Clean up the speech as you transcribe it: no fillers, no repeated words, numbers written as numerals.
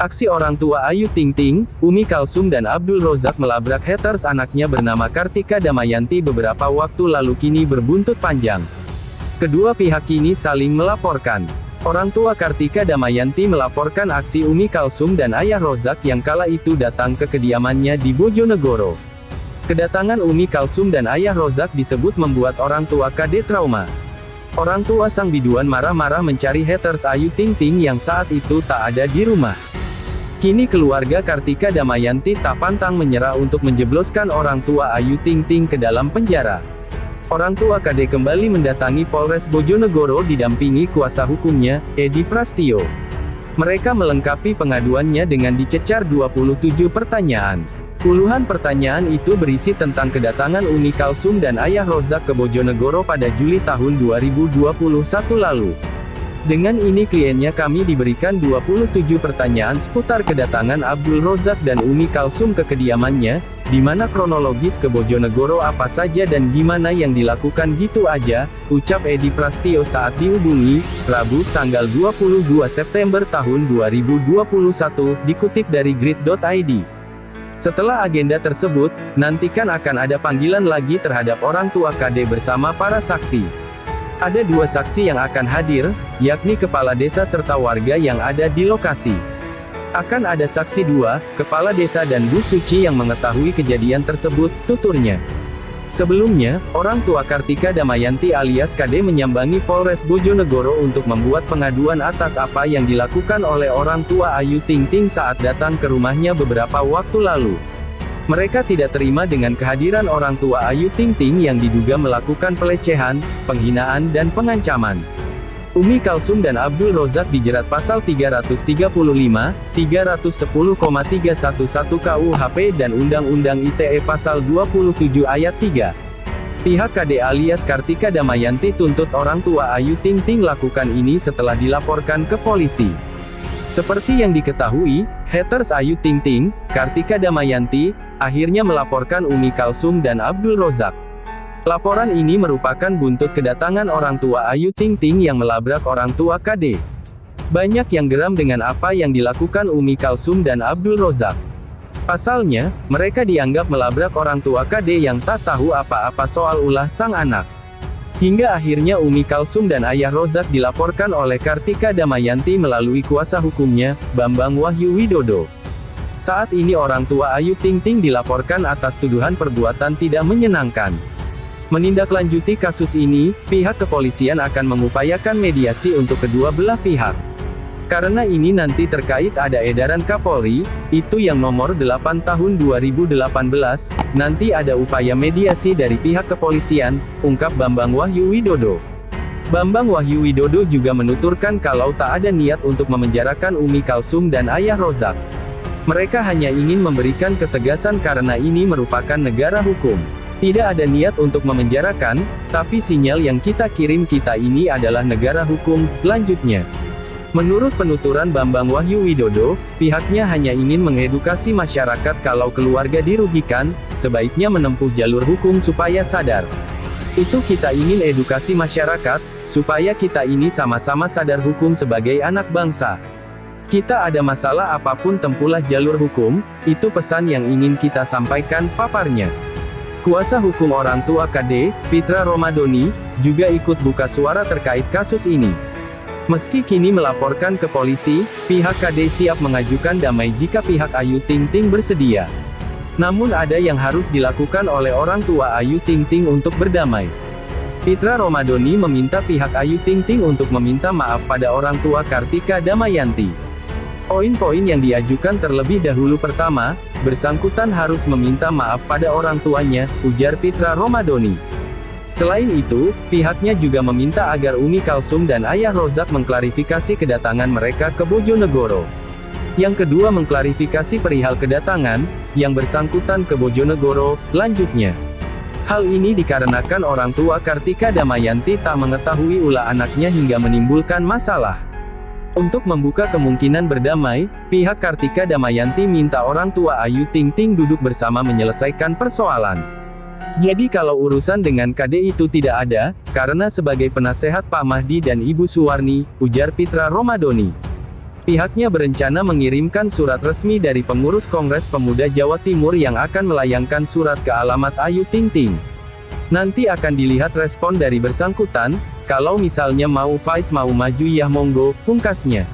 Aksi orang tua Ayu Ting Ting, Umi Kalsum dan Abdul Rozak melabrak haters anaknya bernama Kartika Damayanti beberapa waktu lalu kini berbuntut panjang. Kedua pihak kini saling melaporkan. Orang tua Kartika Damayanti melaporkan aksi Umi Kalsum dan ayah Rozak yang kala itu datang ke kediamannya di Bojonegoro. Kedatangan Umi Kalsum dan ayah Rozak disebut membuat orang tua KD trauma. Orang tua sang biduan marah-marah mencari haters Ayu Ting Ting yang saat itu tak ada di rumah. Kini keluarga Kartika Damayanti tak pantang menyerah untuk menjebloskan orang tua Ayu Ting Ting ke dalam penjara. Orang tua KD kembali mendatangi Polres Bojonegoro didampingi kuasa hukumnya, Edi Prastio. Mereka melengkapi pengaduannya dengan dicecar 27 pertanyaan. Puluhan pertanyaan itu berisi tentang kedatangan Umi Kalsum dan ayah Rozak ke Bojonegoro pada Juli tahun 2021 lalu. Dengan ini kliennya kami diberikan 27 pertanyaan seputar kedatangan Abdul Rozak dan Umi Kalsum ke kediamannya, di mana kronologis ke Bojonegoro apa saja dan gimana yang dilakukan gitu aja, ucap Edi Prastio saat dihubungi, Rabu, tanggal 22 September tahun 2021, dikutip dari grid.id. Setelah agenda tersebut, nantikan akan ada panggilan lagi terhadap orang tua KD bersama para saksi. Ada dua saksi yang akan hadir, yakni kepala desa serta warga yang ada di lokasi. Akan ada saksi dua, kepala desa dan Bu Suci yang mengetahui kejadian tersebut, tuturnya. Sebelumnya, orang tua Kartika Damayanti alias KD menyambangi Polres Bojonegoro untuk membuat pengaduan atas apa yang dilakukan oleh orang tua Ayu Ting Ting saat datang ke rumahnya beberapa waktu lalu. Mereka tidak terima dengan kehadiran orang tua Ayu Ting Ting yang diduga melakukan pelecehan, penghinaan dan pengancaman. Umi Kalsum dan Abdul Rozak dijerat pasal 335, 310,311 KUHP dan Undang-Undang ITE pasal 27 ayat 3. Pihak KD alias Kartika Damayanti tuntut orang tua Ayu Ting Ting lakukan ini setelah dilaporkan ke polisi. Seperti yang diketahui, haters Ayu Ting Ting, Kartika Damayanti, akhirnya melaporkan Umi Kalsum dan Abdul Rozak. Laporan ini merupakan buntut kedatangan orang tua Ayu Ting Ting yang melabrak orang tua KD. Banyak yang geram dengan apa yang dilakukan Umi Kalsum dan Abdul Rozak. Pasalnya, mereka dianggap melabrak orang tua KD yang tak tahu apa-apa soal ulah sang anak. Hingga akhirnya Umi Kalsum dan ayah Rozak dilaporkan oleh Kartika Damayanti melalui kuasa hukumnya, Bambang Wahyu Widodo. Saat ini orang tua Ayu Ting Ting dilaporkan atas tuduhan perbuatan tidak menyenangkan. Menindaklanjuti kasus ini, pihak kepolisian akan mengupayakan mediasi untuk kedua belah pihak. Karena ini nanti terkait ada edaran Kapolri, itu yang nomor 8 tahun 2018, nanti ada upaya mediasi dari pihak kepolisian, ungkap Bambang Wahyu Widodo. Bambang Wahyu Widodo juga menuturkan kalau tak ada niat untuk memenjarakan Umi Kalsum dan ayah Rozak. Mereka hanya ingin memberikan ketegasan karena ini merupakan negara hukum. Tidak ada niat untuk memenjarakan, tapi sinyal yang kita kirim kita ini adalah negara hukum, lanjutnya. Menurut penuturan Bambang Wahyu Widodo, pihaknya hanya ingin mengedukasi masyarakat kalau keluarga dirugikan, sebaiknya menempuh jalur hukum supaya sadar. Itu kita ingin edukasi masyarakat, supaya kita ini sama-sama sadar hukum sebagai anak bangsa. Kita ada masalah apapun tempuhlah jalur hukum, itu pesan yang ingin kita sampaikan, paparnya. Kuasa hukum orang tua KD, Pitra Romadoni, juga ikut buka suara terkait kasus ini. Meski kini melaporkan ke polisi, pihak KD siap mengajukan damai jika pihak Ayu Ting Ting bersedia. Namun ada yang harus dilakukan oleh orang tua Ayu Ting Ting untuk berdamai. Pitra Romadoni meminta pihak Ayu Ting Ting untuk meminta maaf pada orang tua Kartika Damayanti. Poin-poin yang diajukan terlebih dahulu pertama, bersangkutan harus meminta maaf pada orang tuanya, ujar Pitra Romadoni. Selain itu, pihaknya juga meminta agar Umi Kalsum dan ayah Rozak mengklarifikasi kedatangan mereka ke Bojonegoro. Yang kedua mengklarifikasi perihal kedatangan, yang bersangkutan ke Bojonegoro, lanjutnya. Hal ini dikarenakan orang tua Kartika Damayanti tak mengetahui ulah anaknya hingga menimbulkan masalah. Untuk membuka kemungkinan berdamai, pihak Kartika Damayanti minta orang tua Ayu Ting Ting duduk bersama menyelesaikan persoalan. Jadi kalau urusan dengan KD itu tidak ada, karena sebagai penasehat Pak Mahdi dan Ibu Suwarni, ujar Pitra Romadoni. Pihaknya berencana mengirimkan surat resmi dari pengurus Kongres Pemuda Jawa Timur yang akan melayangkan surat ke alamat Ayu Ting Ting. Nanti akan dilihat respon dari bersangkutan, kalau misalnya mau fight mau maju ya monggo, pungkasnya.